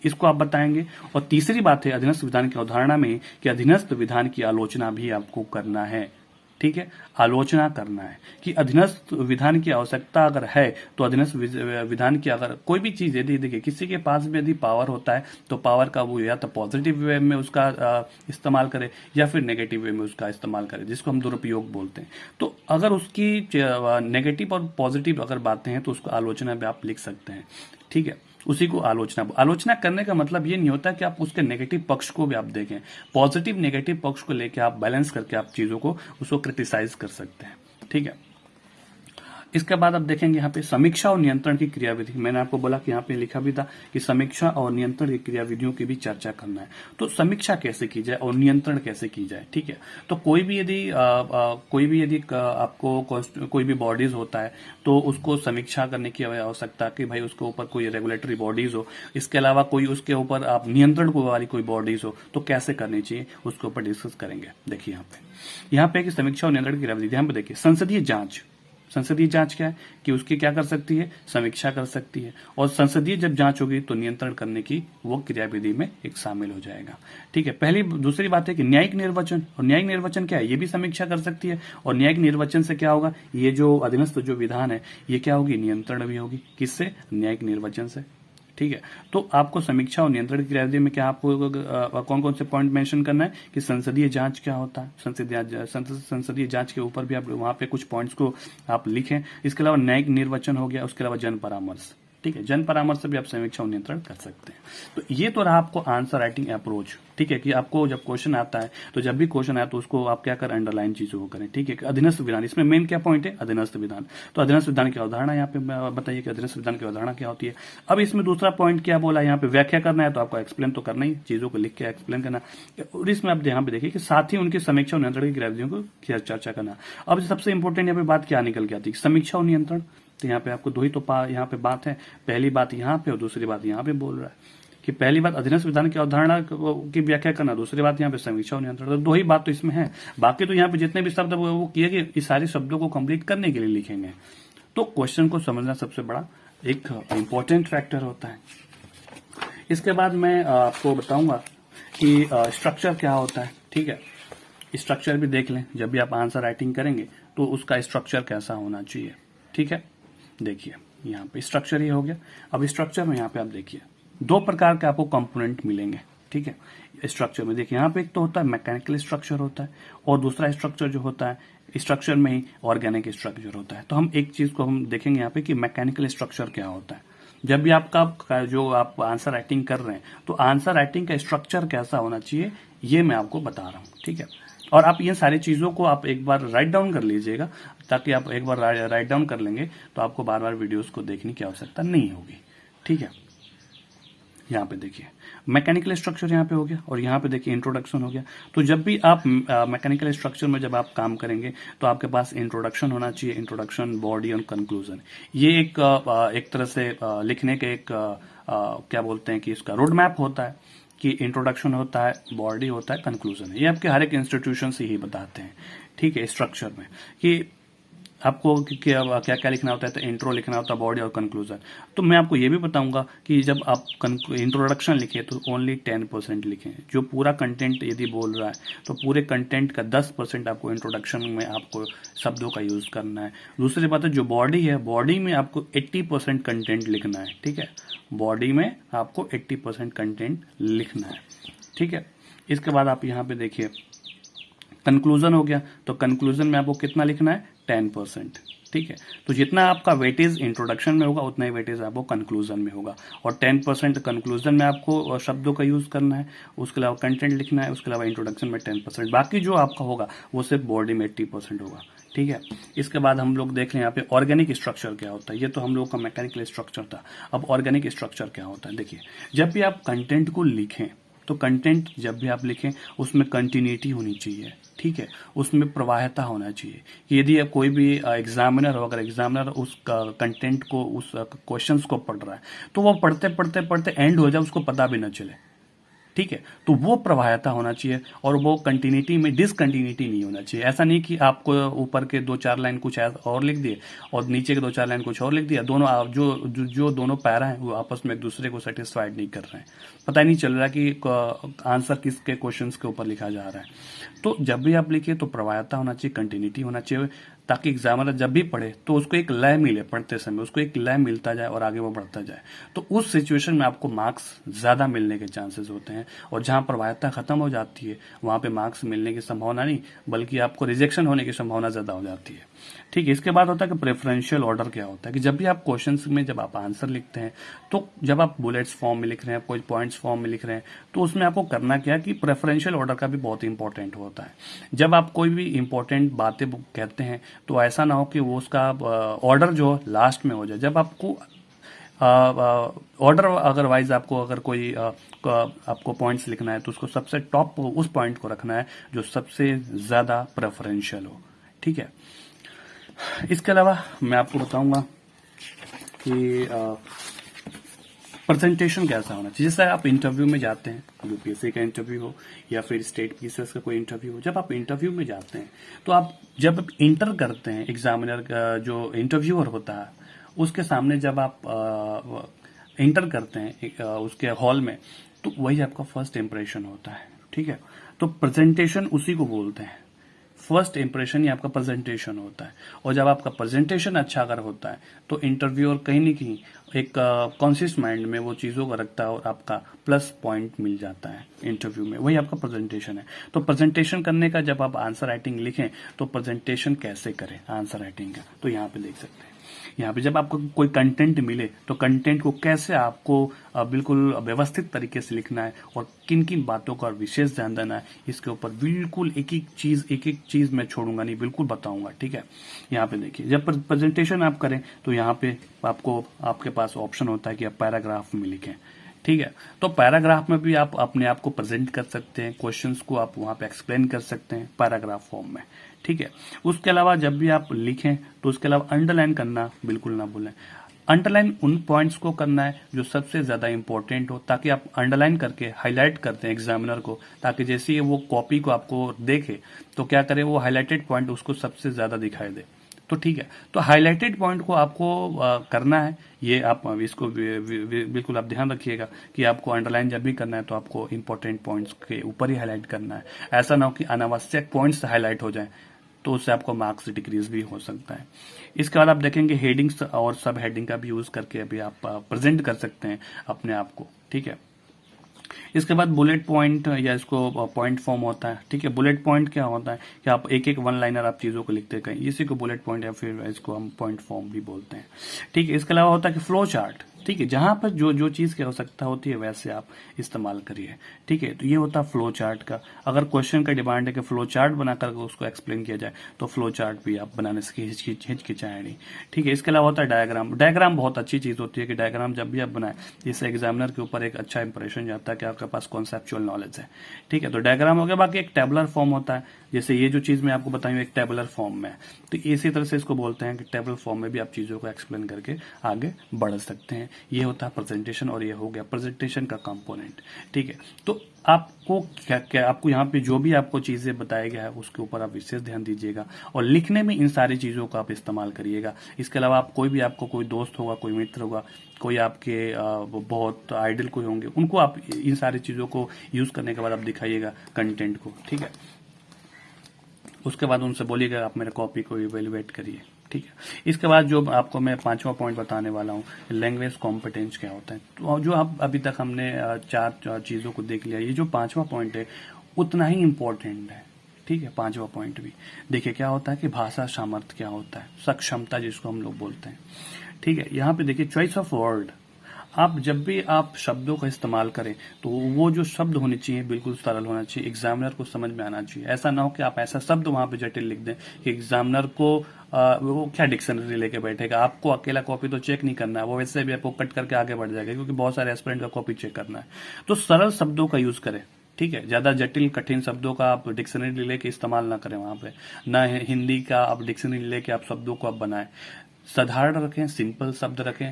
इसको आप बताएंगे। और तीसरी बात है अधीनस्थ विधान की अवधारणा में कि अधीनस्थ विधान की आलोचना भी आपको करना है। ठीक है, आलोचना करना है कि अधीनस्थ विधान की आवश्यकता अगर है तो अधीनस्थ विधान की अगर कोई भी चीज यदि देखिए किसी के पास में यदि पावर होता है तो पावर का वो या तो पॉजिटिव वे में उसका इस्तेमाल करे या फिर नेगेटिव वे में उसका इस्तेमाल करे, जिसको हम दुरुपयोग बोलते हैं। तो अगर उसकी नेगेटिव और पॉजिटिव अगर बातें हैं तो उसको आलोचना में आप लिख सकते हैं। ठीक है, उसी को आलोचना करने का मतलब ये नहीं होता कि आप उसके नेगेटिव पक्ष को भी आप देखें। पॉजिटिव नेगेटिव पक्ष को लेके आप बैलेंस करके आप चीजों को उसको क्रिटिसाइज कर सकते हैं। ठीक है, इसके बाद आप देखेंगे यहाँ पे समीक्षा और नियंत्रण की क्रियाविधि। मैंने आपको बोला कि यहाँ पे लिखा भी था कि समीक्षा और नियंत्रण की क्रियाविधियों की भी चर्चा करना है। तो समीक्षा कैसे की जाए और नियंत्रण कैसे की जाए। ठीक है, तो कोई भी यदि आपको कोई भी बॉडीज होता है तो उसको समीक्षा करने की आवश्यकता कि भाई उसके ऊपर कोई रेगुलेटरी बॉडीज हो, इसके अलावा कोई उसके ऊपर आप नियंत्रण वाली कोई बॉडीज हो तो कैसे करनी चाहिए, उसके ऊपर डिस्कस करेंगे। देखिए यहाँ पे कि समीक्षा और नियंत्रण की क्रियाविधि। यहाँ पे देखिए संसदीय जांच। संसदीय जांच क्या है कि उसकी क्या कर सकती है, समीक्षा कर सकती है। और संसदीय जब जांच होगी तो नियंत्रण करने की वो क्रियाविधि में एक शामिल हो जाएगा। ठीक है, दूसरी बात है कि न्यायिक निर्वचन। और न्यायिक निर्वचन क्या है, ये भी समीक्षा कर सकती है। और न्यायिक निर्वचन से क्या होगा, ये जो अधीनस्थ जो विधान है ये क्या होगी, नियंत्रण भी होगी। किससे, न्यायिक निर्वचन से। ठीक है, तो आपको समीक्षा और नियंत्रण की क्रियाविधि में क्या आपको कौन कौन से पॉइंट मेंशन करना है कि संसदीय जांच क्या होता है। संसदीय जांच के ऊपर भी आप वहां पे कुछ पॉइंट्स को आप लिखें। इसके अलावा न्यायिक निर्वचन हो गया, उसके अलावा जन परामर्श। ठीक है, जन परामर्श से भी आप समीक्षा और नियंत्रण कर सकते हैं। तो ये तो रहा आपको आंसर राइटिंग अप्रोच। ठीक है, कि आपको जब क्वेश्चन आता है तो जब भी क्वेश्चन आए तो उसको आप क्या करें, अंडरलाइन चीजों को करें। ठीक है, अधीनस्थ विधान, इसमें मेन क्या पॉइंट है, अधीनस्थ विधान। तो अधीनस्थ विधान की अवधारणा यहाँ पे बताइए कि अधीनस्थ विधान की अवधारणा क्या होती है। अब इसमें दूसरा पॉइंट क्या बोला, यहाँ पे व्याख्या करना है तो आपको एक्सप्लेन तो करना ही, चीजों को लिख के एक्सप्लेन करना। और इसमें आप यहाँ पे देखिए कि साथ ही उनकी समीक्षा और नियंत्रण की क्रियाविधियों को चर्चा करना। अब सबसे इंपॉर्टेंट यहाँ पे बात क्या निकल के आती है, समीक्षा और नियंत्रण। तो यहाँ पे आपको दो ही तो यहाँ पे बात है, पहली बात यहाँ पे और दूसरी बात यहाँ पे बोल रहा है कि पहली बात अधीनस्थ विधान की अवधारणा की व्याख्या करना, दूसरी बात यहाँ पे समीक्षा और नियंत्रण। तो दो ही बात तो इसमें है, बाकी तो यहाँ पे जितने भी शब्द वो किए गए इस सारे शब्दों को कंप्लीट करने के लिए लिखेंगे। तो क्वेश्चन को समझना सबसे बड़ा एक इंपॉर्टेंट फैक्टर होता है। इसके बाद मैं आपको बताऊंगा कि स्ट्रक्चर क्या होता है। ठीक है, स्ट्रक्चर भी देख लें, जब भी आप आंसर राइटिंग करेंगे तो उसका स्ट्रक्चर कैसा होना चाहिए। ठीक है, देखिए यहाँ पे स्ट्रक्चर ही हो गया। अब स्ट्रक्चर में यहाँ पे आप देखिए दो प्रकार के आपको कंपोनेंट मिलेंगे। ठीक है, स्ट्रक्चर में देखिए यहाँ पे एक तो होता है मैकेनिकल स्ट्रक्चर होता है और दूसरा स्ट्रक्चर जो होता है स्ट्रक्चर में ही ऑर्गेनिक स्ट्रक्चर होता है। तो हम एक चीज को हम देखेंगे यहाँ पे कि मैकेनिकल स्ट्रक्चर क्या होता है। जब भी आपका जो आप आंसर राइटिंग कर रहे हैं तो आंसर राइटिंग का स्ट्रक्चर कैसा होना चाहिए ये मैं आपको बता रहा हूँ। ठीक है, और आप ये सारी चीजों को आप एक बार राइट डाउन कर लीजिएगा, ताकि आप एक बार राइट डाउन कर लेंगे तो आपको बार बार वीडियोस को देखने की आवश्यकता नहीं होगी। ठीक है, यहाँ पे देखिए मैकेनिकल स्ट्रक्चर यहाँ पे हो गया और यहाँ पे देखिए इंट्रोडक्शन हो गया। तो जब भी आप मैकेनिकल स्ट्रक्चर में जब आप काम करेंगे तो आपके पास इंट्रोडक्शन होना चाहिए, इंट्रोडक्शन, बॉडी और कंक्लूजन। ये एक तरह से लिखने के एक क्या बोलते हैं कि इसका रोड मैप होता है कि इंट्रोडक्शन होता है, बॉडी होता है, कंक्लूजन है। ये आपके हर एक इंस्टीट्यूशन से ही बताते हैं। ठीक है, स्ट्रक्चर में कि आपको क्या क्या क्या लिखना होता है, तो इंट्रो लिखना होता है, बॉडी और कंक्लूजन। तो मैं आपको ये भी बताऊंगा कि जब आप इंट्रोडक्शन लिखें तो ओनली 10% लिखें। जो पूरा कंटेंट यदि बोल रहा है तो पूरे कंटेंट का 10% आपको इंट्रोडक्शन में आपको शब्दों का यूज करना है। दूसरी बात है, जो बॉडी है, बॉडी में आपको 80% कंटेंट लिखना है। ठीक है, बॉडी में आपको 80% कंटेंट लिखना है। ठीक है, इसके बाद आप यहाँ पे देखिए कंक्लूजन हो गया, तो कंक्लूजन में आपको कितना लिखना है, 10%। ठीक है, तो जितना आपका वेटेज इंट्रोडक्शन में होगा उतना ही वेटेज आपको कंक्लूजन में होगा, और 10% कंक्लूजन में आपको शब्दों का यूज करना है, उसके अलावा कंटेंट लिखना है, उसके अलावा इंट्रोडक्शन में 10%, बाकी जो आपका होगा वो सिर्फ बॉडी में 80% होगा। ठीक है, इसके बाद हम लोग देख लें यहाँ पे ऑर्गेनिक स्ट्रक्चर क्या होता है। ये तो हम लोग का मैकेनिकल स्ट्रक्चर था, अब ऑर्गेनिक स्ट्रक्चर क्या होता है। देखिए, जब भी आप कंटेंट को लिखें तो कंटेंट जब भी आप लिखें उसमें कंटिन्यूटी होनी चाहिए। ठीक है, उसमें प्रवाहिता होना चाहिए कि यदि कोई भी एग्जामिनर हो, अगर एग्जामिनर उस कंटेंट को, उस क्वेश्चंस को पढ़ रहा है तो वो पढ़ते पढ़ते पढ़ते एंड हो जाए, उसको पता भी न चले। ठीक है, तो वो प्रवाहिता होना चाहिए, और वो कंटिन्यूटी में डिसकंटिन्यूटी नहीं होना चाहिए। ऐसा नहीं कि आपको ऊपर के 2-4 लाइन कुछ और लिख दिए और नीचे के 2-4 लाइन कुछ और लिख दिया, दोनों जो दोनों पैरा हैं वो आपस में एक दूसरे को सेटिस्फाइड नहीं कर रहे हैं, पता ही नहीं चल रहा कि आंसर किसके क्वेश्चन के ऊपर लिखा जा रहा है। तो जब भी आप लिखिए तो प्रवाहिता होना चाहिए, कंटिन्यूटी होना चाहिए, ताकि एग्जामिनर जब भी पढ़े तो उसको एक लय मिले, पढ़ते समय उसको एक लय मिलता जाए और आगे वो बढ़ता जाए। तो उस सिचुएशन में आपको मार्क्स ज्यादा मिलने के चांसेस होते हैं, और जहां प्रवाहिता खत्म हो जाती है वहां पे मार्क्स मिलने की संभावना नहीं, बल्कि आपको रिजेक्शन होने की संभावना ज्यादा हो जाती है। ठीक है, इसके बाद होता है कि प्रेफरेंशियल ऑर्डर क्या होता है, कि जब भी आप क्वेश्चंस में जब आप आंसर लिखते हैं तो जब आप बुलेट्स फॉर्म में लिख रहे हैं, कोई पॉइंट्स फॉर्म में लिख रहे हैं, तो उसमें आपको करना क्या कि प्रेफरेंशियल ऑर्डर का भी बहुत इंपॉर्टेंट होता है। जब आप कोई भी इंपॉर्टेंट बातें कहते हैं तो ऐसा ना हो कि वो उसका ऑर्डर जो लास्ट में हो जाए। जब आपको ऑर्डर अदरवाइज आपको अगर कोई आपको पॉइंट्स लिखना है तो उसको सबसे टॉप उस पॉइंट को रखना है जो सबसे ज्यादा प्रेफरेंशियल हो। ठीक है, इसके अलावा मैं आपको बताऊंगा कि प्रेजेंटेशन कैसा होना चाहिए। जैसे आप इंटरव्यू में जाते हैं, यूपीएससी का इंटरव्यू हो या फिर स्टेट पीसीएस का कोई इंटरव्यू हो, जब आप इंटरव्यू में जाते हैं तो आप जब इंटर करते हैं, एग्जामिनर का जो इंटरव्यूअर होता है उसके सामने जब आप इंटर करते हैं उसके हॉल में, तो वही आपका फर्स्ट इंप्रेशन होता है। ठीक है, तो प्रेजेंटेशन उसी को बोलते हैं, फर्स्ट इंप्रेशन ही आपका प्रेजेंटेशन होता है। और जब आपका प्रेजेंटेशन अच्छा अगर होता है तो इंटरव्यूअर कहीं न कहीं एक कॉन्शियस माइंड में वो चीजों को रखता है और आपका प्लस पॉइंट मिल जाता है इंटरव्यू में, वही आपका प्रेजेंटेशन है। तो प्रेजेंटेशन करने का जब आप आंसर राइटिंग लिखें तो प्रेजेंटेशन कैसे करें आंसर राइटिंग का, तो यहाँ पे देख सकते हैं। यहाँ पे जब आपको कोई कंटेंट मिले तो कंटेंट को कैसे आपको बिल्कुल व्यवस्थित तरीके से लिखना है और किन किन बातों का विशेष ध्यान देना है, इसके ऊपर बिल्कुल एक एक चीज मैं छोड़ूंगा नहीं, बिल्कुल बताऊंगा। ठीक है, यहाँ पे देखिए, जब प्रेजेंटेशन आप करें तो यहाँ पे आपको आपके पास ऑप्शन होता है कि आप पैराग्राफ में लिखें। ठीक है, तो पैराग्राफ में भी आप अपने आप को प्रेजेंट कर सकते हैं, क्वेश्चंस को आप वहां पे एक्सप्लेन कर सकते हैं पैराग्राफ फॉर्म में। ठीक है, उसके अलावा जब भी आप लिखें तो उसके अलावा अंडरलाइन करना बिल्कुल ना भूलें। अंडरलाइन उन पॉइंट्स को करना है जो सबसे ज्यादा इंपॉर्टेंट हो, ताकि आप अंडरलाइन करके हाईलाइट करते हैं एग्जामिनर को, ताकि जैसे ही वो कॉपी को आपको देखे तो क्या करे, वो हाईलाइटेड पॉइंट उसको सबसे ज्यादा दिखाई दे। तो ठीक है, तो हाईलाइटेड पॉइंट को आपको करना है, ये आप इसको बिल्कुल आप ध्यान रखिएगा कि आपको अंडरलाइन जब भी करना है तो आपको इंपॉर्टेंट पॉइंट्स के ऊपर ही हाईलाइट करना है। ऐसा ना हो कि अनावश्यक पॉइंट्स हाईलाइट हो जाए तो उससे आपको मार्क्स डिक्रीज भी हो सकता है। इसके बाद आप देखेंगे हेडिंग्स और सब हेडिंग का भी यूज करके अभी आप प्रेजेंट कर सकते हैं अपने आप को। ठीक है, इसके बाद बुलेट पॉइंट या इसको पॉइंट फॉर्म होता है। ठीक है, बुलेट पॉइंट क्या होता है कि आप एक एक वन लाइनर आप चीजों को लिखते कहीं, इसी को बुलेट पॉइंट या फिर इसको हम पॉइंट फॉर्म भी बोलते हैं। ठीक है, इसके अलावा होता है कि फ्लो चार्ट। ठीक है, जहां पर जो चीज की आवश्यकता होती है वैसे आप इस्तेमाल करिए। ठीक है, तो ये होता है फ्लो चार्ट का। अगर क्वेश्चन का डिमांड है कि फ्लो चार्ट बनाकर उसको एक्सप्लेन किया जाए तो फ्लो चार्ट भी आप बनाने से हिचकिचाए नहीं। ठीक है, इसके अलावा होता है डायग्राम। डायग्राम बहुत अच्छी चीज होती है कि डायग्राम जब भी आप बनाए, इससे एग्जामिनर के ऊपर एक अच्छा इंप्रेशन जाता है कि आपके पास कॉन्सेप्चुअल नॉलेज है। ठीक है, तो डायग्राम हो गया। बाकी एक टेबुलर फॉर्म होता है जैसे ये जो चीज मैं आपको बताई हूँ एक टेबुलर फॉर्म में है, तो इसी तरह से इसको बोलते हैं कि टेबुलर फॉर्म में भी आप चीजों को एक्सप्लेन करके आगे बढ़ सकते हैं। ये होता है प्रेजेंटेशन, और ये हो गया प्रेजेंटेशन का कंपोनेंट। ठीक है, तो आपको क्या आपको यहाँ पे जो भी आपको चीजें बताया गया है उसके ऊपर आप विशेष ध्यान दीजिएगा, और लिखने में इन सारी चीजों का आप इस्तेमाल करिएगा। इसके अलावा आप कोई भी आपको कोई दोस्त होगा, कोई मित्र होगा, कोई आपके बहुत आइडल कोई होंगे, उनको आप इन सारी चीजों को यूज करने के बाद आप दिखाइएगा कंटेंट को। ठीक है, उसके बाद उनसे बोलिएगा आप मेरे कॉपी को इवेल्युएट करिए। ठीक है, इसके बाद जो आपको मैं 5वां पॉइंट बताने वाला हूँ, लैंग्वेज कॉम्पिटेंस क्या होता है। तो जो आप अभी तक हमने 4 चीजों को देख लिया, ये जो 5वां पॉइंट है उतना ही इम्पोर्टेंट है। ठीक है, 5वां पॉइंट भी देखिए क्या होता है कि भाषा सामर्थ्य क्या होता है, सक्षमता जिसको हम लोग बोलते हैं। ठीक है, यहाँ पे देखिए चॉइस ऑफ वर्ड। आप जब भी आप शब्दों का इस्तेमाल करें तो वो जो शब्द होने चाहिए बिल्कुल सरल होना चाहिए, एग्जामिनर को समझ में आना चाहिए। ऐसा ना हो कि आप ऐसा शब्द वहां पे जटिल लिख दें कि एग्जामिनर को वो क्या डिक्शनरी लेके बैठेगा। आपको अकेला कॉपी तो चेक नहीं करना है, वो वैसे भी आपको कट करके आगे बढ़ जाएगा, क्योंकि बहुत सारे एस्पिरेंट का कॉपी चेक करना है। तो सरल शब्दों का यूज करें। ठीक है, ज्यादा जटिल कठिन शब्दों का आप डिक्शनरी लेके इस्तेमाल ना करें वहां पे, ना हिंदी का आप डिक्शनरी लेके आप शब्दों को आप बनाएं। साधारण रखें, सिंपल शब्द रखें,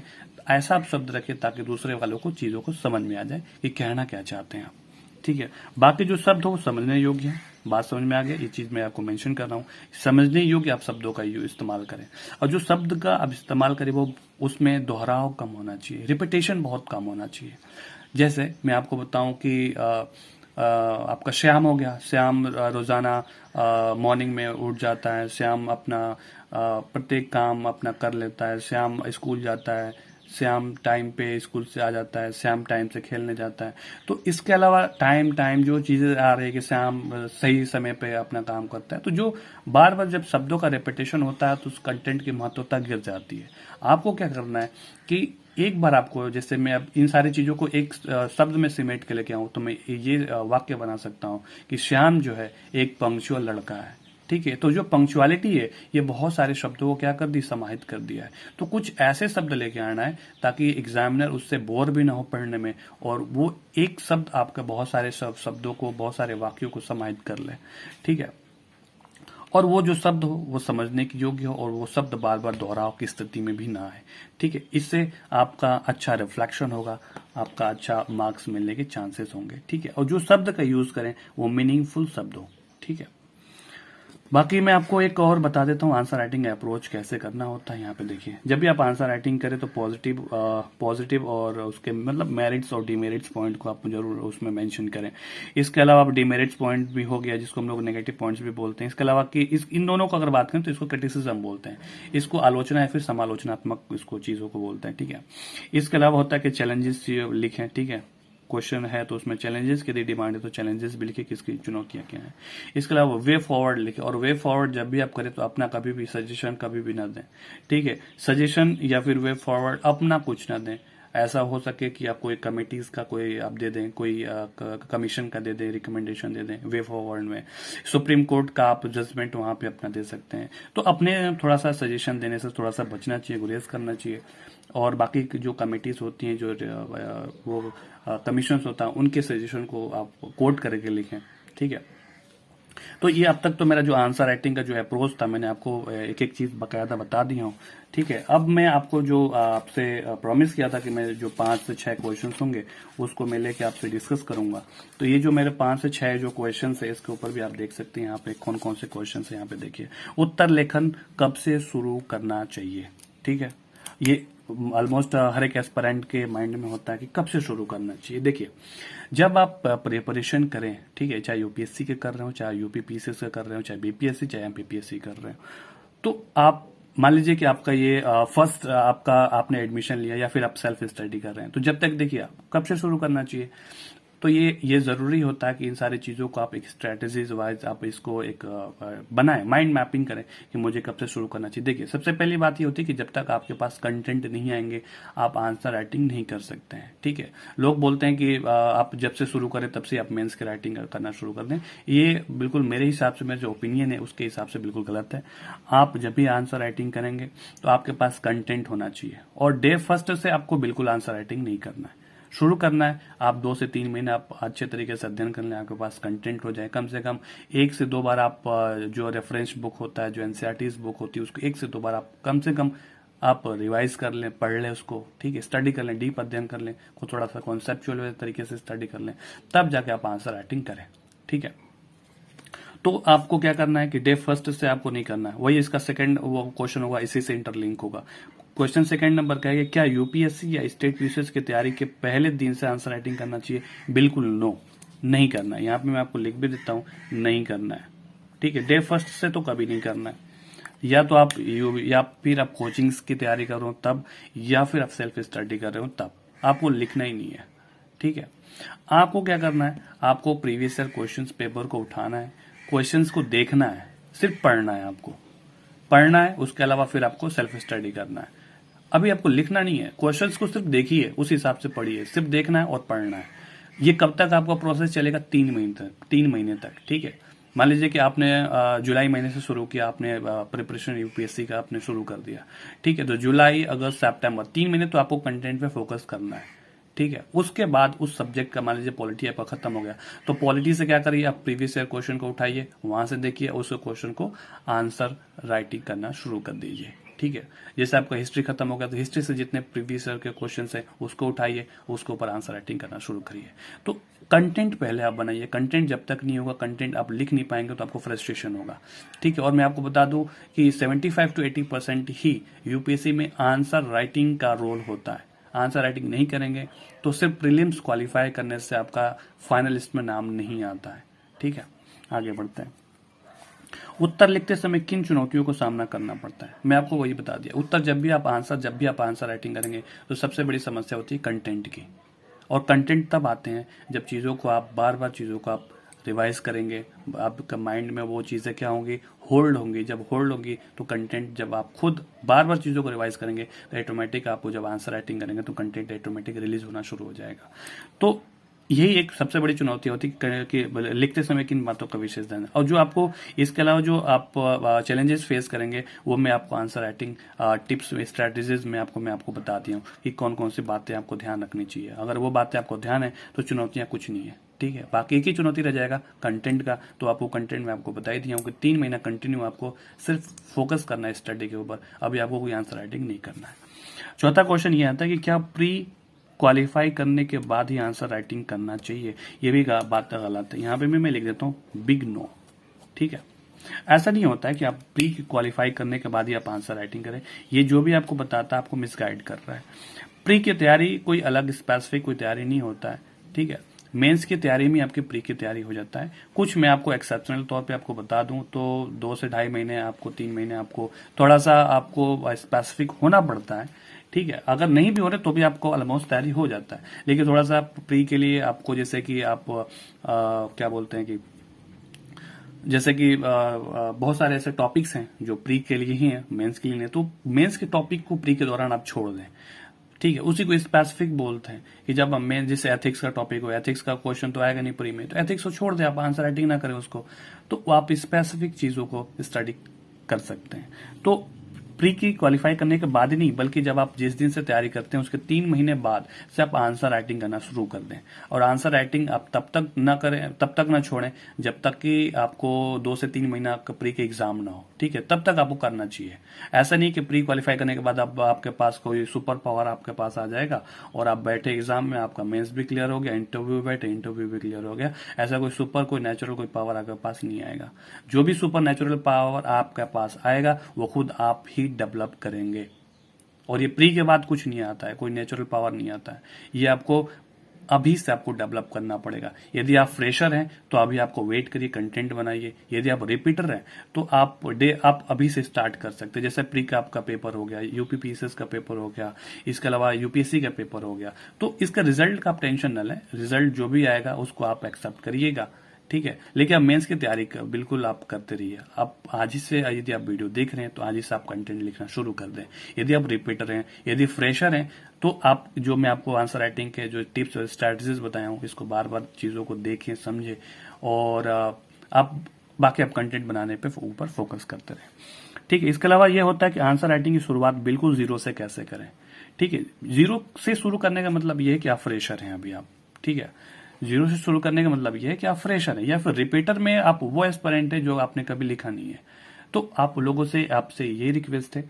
ऐसा आप शब्द रखें ताकि दूसरे वालों को चीजों को समझ में आ जाए कि कहना क्या चाहते हैं आप। ठीक है, बाकी जो शब्द हो वो समझने योग्य है। बात समझ में आ गया, ये चीज मैं आपको मेंशन कर रहा हूँ, समझने योग्य आप शब्दों का इस्तेमाल करें। और जो शब्द का आप इस्तेमाल करें वो उसमें दोहराव कम होना चाहिए, रिपीटेशन बहुत कम होना चाहिए। जैसे मैं आपको बताऊं कि आपका श्याम हो गया, श्याम रोजाना मॉर्निंग में उठ जाता है, श्याम अपना प्रत्येक काम अपना कर लेता है, श्याम स्कूल जाता है, श्याम टाइम पे स्कूल से आ जाता है, श्याम टाइम से खेलने जाता है। तो इसके अलावा टाइम जो चीजें आ रही है कि श्याम सही समय पे अपना काम करता है, तो जो बार बार जब शब्दों का रिपीटेशन होता है तो उस कंटेंट की महत्वता गिर जाती है। आपको क्या करना है कि एक बार आपको, जैसे मैं अब इन सारी चीजों को एक शब्द में सिमेट के लेके आऊं तो मैं ये वाक्य बना सकता हूं कि श्याम जो है एक पंक्चुअल लड़का है। ठीक है, तो जो पंक्चुअलिटी है ये बहुत सारे शब्दों को क्या कर दी, समाहित कर दिया है। तो कुछ ऐसे शब्द लेके आना है ताकि एग्जामिनर उससे बोर भी ना हो पढ़ने में, और वो एक शब्द आपका बहुत सारे शब्दों को, बहुत सारे वाक्यों को समाहित कर ले। ठीक है, और वो जो शब्द हो वो समझने की योग्य हो, और वो शब्द बार बार दोहराव की स्थिति में भी ना आए। ठीक है, इससे आपका अच्छा रिफ्लेक्शन होगा, आपका अच्छा मार्क्स मिलने के चांसेस होंगे। ठीक है, और जो शब्द का यूज करें वो मीनिंगफुल शब्द हो। ठीक है, बाकी मैं आपको एक और बता देता हूँ आंसर राइटिंग अप्रोच कैसे करना होता है। यहाँ पे देखिए, जब भी आप आंसर राइटिंग करें तो पॉजिटिव और उसके मतलब मेरिट्स और डिमेरिट्स पॉइंट को आप जरूर उसमें मेंशन करें। इसके अलावा आप डिमेरिट्स पॉइंट भी हो गया जिसको हम लोग नेगेटिव पॉइंट्स भी बोलते हैं। इसके अलावा कि इन दोनों को अगर बात करें तो इसको क्रिटिसिज्म बोलते हैं, इसको आलोचना या फिर समालोचनात्मक इसको चीजों को बोलते हैं। ठीक है, इसके अलावा होता है कि चैलेंजेस लिखें। ठीक है, क्वेश्चन है तो उसमें चैलेंजेस की डिमांड है तो चैलेंजेस भी लिखे, किसकी चुनौतियां क्या है। इसके अलावा वे फॉरवर्ड लिखे, और वे फॉरवर्ड जब भी आप करें तो अपना कभी भी सजेशन कभी भी ना दें। ठीक है, सजेशन या फिर वे फॉरवर्ड अपना कुछ ना दें। ऐसा हो सके कि आप कोई कमिटीज का कोई आप दे दें, कोई कमीशन का दे दें, रिकमेंडेशन दे दें वे फॉरवर्ड में। सुप्रीम कोर्ट का आप जजमेंट वहां पे अपना दे सकते हैं। तो अपने थोड़ा सा सजेशन देने से थोड़ा सा बचना चाहिए, गुरेज करना चाहिए। और बाकी जो कमिटीज होती हैं, जो वो कमीशन होता है, उनके सजेशन को आप कोट करके लिखें। ठीक है, तो ये अब तक तो मेरा जो आंसर राइटिंग का जो अप्रोच था मैंने आपको एक एक चीज बकायदा बता दी हूँ। ठीक है, अब मैं आपको जो आपसे प्रॉमिस किया था कि मैं जो 5 से 6 क्वेश्चन होंगे उसको मैं लेके आपसे डिस्कस करूंगा। तो ये जो मेरे 5 से 6 जो क्वेश्चन है इसके ऊपर भी आप देख सकते हैं यहाँ पे कौन कौन से क्वेश्चन है। यहाँ पे देखिए, उत्तर लेखन कब से शुरू करना चाहिए। ठीक है, ये ऑलमोस्ट हर एक एस्पिरेंट के माइंड में होता है कि कब से शुरू करना चाहिए। देखिए, जब आप प्रिपरेशन करें, ठीक है, चाहे यूपीएससी के कर रहे हो, चाहे यूपीपीसीएस के कर रहे हो, चाहे बीपीएससी चाहे एमपीपीएससी कर रहे हो, तो आप मान लीजिए कि आपका ये फर्स्ट आपने एडमिशन लिया या फिर आप सेल्फ स्टडी कर रहे हैं, तो जब तक देखिए कब से शुरू करना चाहिए। तो ये जरूरी होता है कि इन सारी चीजों को आप एक स्ट्रेटेजीज वाइज आप इसको एक बनाएं, माइंड मैपिंग करें कि मुझे कब से शुरू करना चाहिए। देखिए, सबसे पहली बात ये होती है कि जब तक आपके पास कंटेंट नहीं आएंगे आप आंसर राइटिंग नहीं कर सकते हैं। ठीक है, लोग बोलते हैं कि आप जब से शुरू करें तब से आप मेंस की राइटिंग करना शुरू कर दें। ये बिल्कुल मेरे हिसाब से, मेरा जो ओपिनियन है उसके हिसाब से बिल्कुल गलत है। आप जब भी आंसर राइटिंग करेंगे तो आपके पास कंटेंट होना चाहिए, और डे फर्स्ट से आपको बिल्कुल आंसर राइटिंग नहीं करना है। शुरू करना है, आप 2 से 3 महीने आप अच्छे तरीके से अध्ययन कर लें, आपके पास कंटेंट हो जाए। कम से कम 1 से 2 बार आप जो रेफरेंस बुक होता है, जो एनसीईआरटी बुक होती है, उसको 1 से 2 बार आप कम से कम आप रिवाइज कर लें, पढ़ लें उसको, ठीक है, स्टडी कर लें, डीप अध्ययन कर लें, को थोड़ा सा कॉन्सेप्चुअल तरीके से स्टडी कर लें, तब जाके आप आंसर राइटिंग करें, ठीक है। तो आपको क्या करना है कि डे फर्स्ट से आपको नहीं करना है, वही इसका सेकंड वो क्वेश्चन होगा, इसी से इंटरलिंक होगा। क्वेश्चन सेकंड नंबर का है, क्या यूपीएससी या स्टेट पीसीएस की तैयारी के पहले दिन से आंसर राइटिंग करना चाहिए? बिल्कुल नो, नहीं करना है। यहाँ पे मैं आपको लिख भी देता हूँ, नहीं करना है, ठीक है। डे फर्स्ट से तो कभी नहीं करना है। या तो आप या फिर आप कोचिंग्स की तैयारी कर रहे हो तब, या फिर आप सेल्फ स्टडी कर रहे हो तब, आपको लिखना ही नहीं है, ठीक है। आपको क्या करना है, आपको प्रीवियस ईयर क्वेश्चंस पेपर को उठाना है, क्वेश्चंस को देखना है, सिर्फ पढ़ना है, आपको पढ़ना है, उसके अलावा फिर आपको सेल्फ स्टडी करना है। अभी आपको लिखना नहीं है, क्वेश्चंस को सिर्फ देखिए, उस हिसाब से पढ़िए, सिर्फ देखना है और पढ़ना है। ये कब तक आपका प्रोसेस चलेगा? 3 महीने तक, ठीक है। मान लीजिए कि आपने जुलाई महीने से शुरू किया, आपने प्रिपरेशन यूपीएससी का आपने शुरू कर दिया, ठीक है। तो जुलाई, अगस्त, सितंबर 3 महीने तो आपको कंटेंट पे फोकस करना है, ठीक है। उसके बाद उस सब्जेक्ट का, मान लीजिए पॉलिटी आपका खत्म हो गया, तो पॉलिटी से क्या करिए, आप प्रीवियस ईयर क्वेश्चन को उठाइए, वहां से देखिए, उस क्वेश्चन को आंसर राइटिंग करना शुरू कर दीजिए, ठीक है। जैसे आपका हिस्ट्री खत्म हो गया, तो हिस्ट्री से जितने प्रीवियस ईयर के क्वेश्चन है उसको उठाइए, उसके ऊपर आंसर राइटिंग करना शुरू करिए। तो कंटेंट पहले आप बनाइए, कंटेंट जब तक नहीं होगा, कंटेंट आप लिख नहीं पाएंगे तो आपको फ्रस्ट्रेशन होगा, ठीक है। और मैं आपको बता दूं कि 75 to 80% ही यूपीएससी में आंसर राइटिंग का रोल होता है। आंसर राइटिंग नहीं करेंगे तो सिर्फ प्रीलिम्स क्वालिफाई करने से आपका फाइनल लिस्ट में नाम नहीं आता है, ठीक है। आगे बढ़ते हैं। उत्तर लिखते समय किन चुनौतियों को सामना करना पड़ता है? मैं आपको वही बता दिया। उत्तर जब भी आप आंसर राइटिंग करेंगे तो सबसे बड़ी समस्या होती है कंटेंट की। और कंटेंट तब आते हैं जब चीज़ों को आप बार बार चीज़ों को आप रिवाइज करेंगे, आपका माइंड में वो चीज़ें क्या होंगी, होल्ड होंगी। जब होल्ड होंगी तो कंटेंट, जब आप खुद बार बार चीज़ों को रिवाइज करेंगे तो ऑटोमेटिक आपको जब आंसर राइटिंग करेंगे तो कंटेंट ऑटोमेटिक रिलीज होना शुरू हो जाएगा। तो यही एक सबसे बड़ी चुनौती होती है कि लिखते समय किन बातों का विशेष ध्यान है। और जो आपको इसके अलावा जो आप चैलेंजेस फेस करेंगे वो मैं आपको आंसर राइटिंग टिप्स स्ट्रेटेजीज में मैं आपको बता दिया हूँ कि कौन कौन सी बातें आपको ध्यान रखनी चाहिए। अगर वो बातें आपको ध्यान है तो चुनौतियां कुछ नहीं है, ठीक है। बाकी एक ही चुनौती रह जाएगा कंटेंट का। तो आपको कंटेंट में आपको बता ही दिया हूँ कि 3 महीना कंटिन्यू आपको सिर्फ फोकस करना है स्टडी के ऊपर। अभी आपको कोई आंसर राइटिंग नहीं करना है। चौथा क्वेश्चन ये आता है कि क्या प्री क्वालिफाई करने के बाद ही आंसर राइटिंग करना चाहिए? ये भी बात गलत है। यहाँ पे मैं लिख देता हूँ बिग नो, ठीक है। ऐसा नहीं होता है कि आप प्री क्वालिफाई करने के बाद ही आप आंसर राइटिंग करें। ये जो भी आपको बताता है आपको मिसगाइड कर रहा है। प्री की तैयारी कोई अलग स्पेसिफिक कोई तैयारी नहीं होता है, ठीक है। मेंस की तैयारी में आपकी प्री की तैयारी हो जाता है। कुछ मैं आपको एक्सेप्शनल तौर पे आपको बता दूं तो 2 से 2.5 महीने आपको 3 महीने आपको थोड़ा सा आपको स्पेसिफिक होना पड़ता है, ठीक है। अगर नहीं भी हो रहे तो भी आपको ऑलमोस्ट तैयारी हो जाता है। लेकिन थोड़ा सा प्री के लिए आपको, जैसे कि आप क्या बोलते हैं कि जैसे कि बहुत सारे ऐसे टॉपिक्स हैं जो प्री के लिए ही हैं, मेंस के लिए नहीं। तो मेंस के टॉपिक को प्री के दौरान आप छोड़ दें, ठीक है। उसी को स्पेसिफिक बोलते हैं कि जब हम मेन, जैसे एथिक्स का टॉपिक हो, एथिक्स का क्वेश्चन तो आएगा नहीं प्री में, तो एथिक्स को छोड़ दें, आप आंसर राइटिंग ना करें उसको, तो आप स्पेसिफिक चीजों को स्टडी कर सकते हैं। तो प्री की क्वालिफाई करने के बाद ही नहीं, बल्कि जब आप जिस दिन से तैयारी करते हैं उसके 3 महीने बाद से आप आंसर राइटिंग करना शुरू कर दें। और आंसर राइटिंग आप तब तक ना छोड़ें जब तक कि आपको 2 से 3 महीना का प्री के एग्जाम ना हो, ठीक है। तब तक आपको करना चाहिए। ऐसा नहीं कि प्री क्वालिफाई करने के बाद आपके पास कोई सुपर पावर आपके पास आ जाएगा और आप बैठे एग्जाम में, आपका मेंस भी क्लियर हो गया, इंटरव्यू बैठे, इंटरव्यू भी क्लियर हो गया। ऐसा कोई नेचुरल कोई पावर आपके पास नहीं आएगा। जो भी सुपर नेचुरल पावर आपके पास आएगा वो खुद आप ही डेवलप करेंगे। और ये प्री के बाद कुछ नहीं आता है, कोई नेचुरल पावर नहीं आता है। ये आपको अभी से आपको डेवलप करना पड़ेगा। यदि आप फ्रेशर हैं तो अभी आपको वेट करिए, कंटेंट बनाइए। यदि आप रिपीटर हैं तो आप अभी से स्टार्ट कर सकते हैं। जैसे प्री का आपका पेपर हो गया, यूपीपीएसएस का पेपर हो गया, इसके अलावा यूपीएससी का पेपर हो गया, तो इसका रिजल्ट का आप टेंशन न लें। रिजल्ट जो भी आएगा उसको आप एक्सेप्ट करिएगा, ठीक है। लेकिन आप मेंस की तैयारी बिल्कुल आप करते रहिए। आप आज ही से, यदि आप वीडियो देख रहे हैं तो आज ही से आप कंटेंट लिखना शुरू कर दें। यदि आप रिपीटर हैं, यदि फ्रेशर हैं, तो आप जो मैं आपको आंसर राइटिंग के जो टिप्स और स्ट्रेटजीज बताया हूँ, इसको बार बार चीजों को देखें, समझें और आप बाकी आप कंटेंट बनाने पे ऊपर फोकस करते रहें, ठीक है। इसके अलावा यह होता है कि आंसर राइटिंग की शुरुआत बिल्कुल जीरो से कैसे करें, ठीक है। जीरो से शुरू करने का मतलब ये है कि आप फ्रेशर हैं अभी आप, ठीक है। जीरो से शुरू करने का मतलब ये है कि आप फ्रेशर हैं, या फिर रिपीटर में आप वो एस्पिरेंट है जो आपने कभी लिखा नहीं है। तो आप लोगों से आपसे ये रिक्वेस्ट है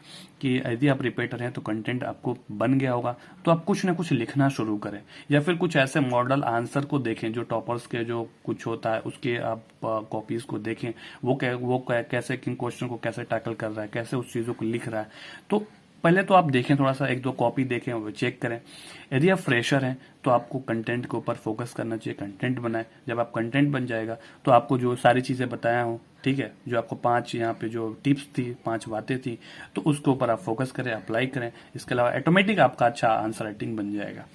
कि यदि आप रिपीटर हैं तो कंटेंट आपको बन गया होगा तो आप कुछ ना कुछ लिखना शुरू करें, या फिर कुछ ऐसे मॉडल आंसर को देखें जो टॉपर्स के जो कुछ होता है उसके आप कॉपीज को देखें, वो कैसे किन क्वेश्चन को कैसे टैकल कर रहा है, कैसे उस चीजों को लिख रहा है। तो पहले तो आप देखें, थोड़ा सा एक दो कॉपी देखें, वो चेक करें। यदि आप फ्रेशर हैं तो आपको कंटेंट के ऊपर फोकस करना चाहिए, कंटेंट बनाएं। जब आप कंटेंट बन जाएगा तो आपको जो सारी चीजें बताया हूं, ठीक है, जो आपको 5 यहाँ पे जो टिप्स थी, 5 बातें थी, तो उसके ऊपर आप फोकस करें, अप्लाई करें। इसके अलावा ऑटोमेटिक आपका अच्छा आंसर राइटिंग बन जाएगा।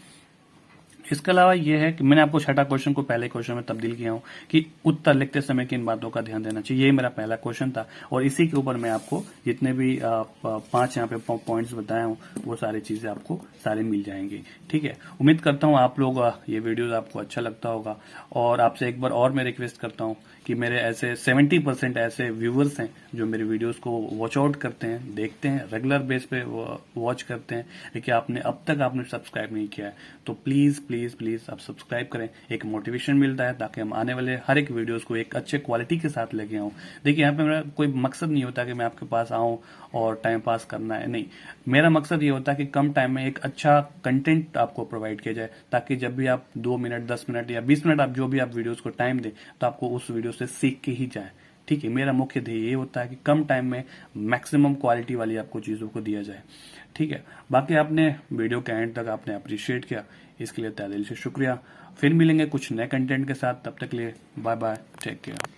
इसके अलावा यह है कि मैंने आपको छठा क्वेश्चन को पहले क्वेश्चन में तब्दील किया हूं कि उत्तर लिखते समय किन बातों का ध्यान देना चाहिए। ये मेरा पहला क्वेश्चन था और इसी के ऊपर मैं आपको जितने भी 5 यहाँ पे पॉइंट्स बताया हूं वो सारी चीजें आपको सारी मिल जाएंगी, ठीक है। उम्मीद करता हूं आप लोग ये वीडियो आपको अच्छा लगता होगा, और आपसे एक बार और मैं रिक्वेस्ट करता हूं कि मेरे ऐसे 70% ऐसे व्यूवर्स हैं जो मेरे वीडियोस को वॉच आउट करते हैं, देखते हैं, रेगुलर बेस पे वॉच करते हैं, लेकिन आपने अब तक आपने सब्सक्राइब नहीं किया है तो प्लीज प्लीज प्लीज आप सब्सक्राइब करें। एक मोटिवेशन मिलता है ताकि हम आने वाले हर एक वीडियोस को एक अच्छे क्वालिटी के साथ लेके आऊं। देखिए यहाँ पे मेरा कोई मकसद नहीं होता कि मैं आपके पास आऊं और टाइम पास करना है, नहीं। मेरा मकसद ये होता है कि कम टाइम में एक अच्छा कंटेंट आपको प्रोवाइड किया जाए, ताकि जब भी आप 2 मिनट 10 मिनट या 20 मिनट आप जो भी आप वीडियोस को टाइम दें तो आपको उस वीडियो से सीख के ही जाए, ठीक है। मेरा मुख्य ध्येय ये होता है कि कम टाइम में मैक्सिमम क्वालिटी वाली आपको चीजों को दिया जाए, ठीक है। बाकी आपने वीडियो के एंड तक आपने अप्रिशिएट किया, इसके लिए तहे दिल से शुक्रिया। फिर मिलेंगे कुछ नए कंटेंट के साथ, तब तक के लिए बाय बाय, टेक केयर।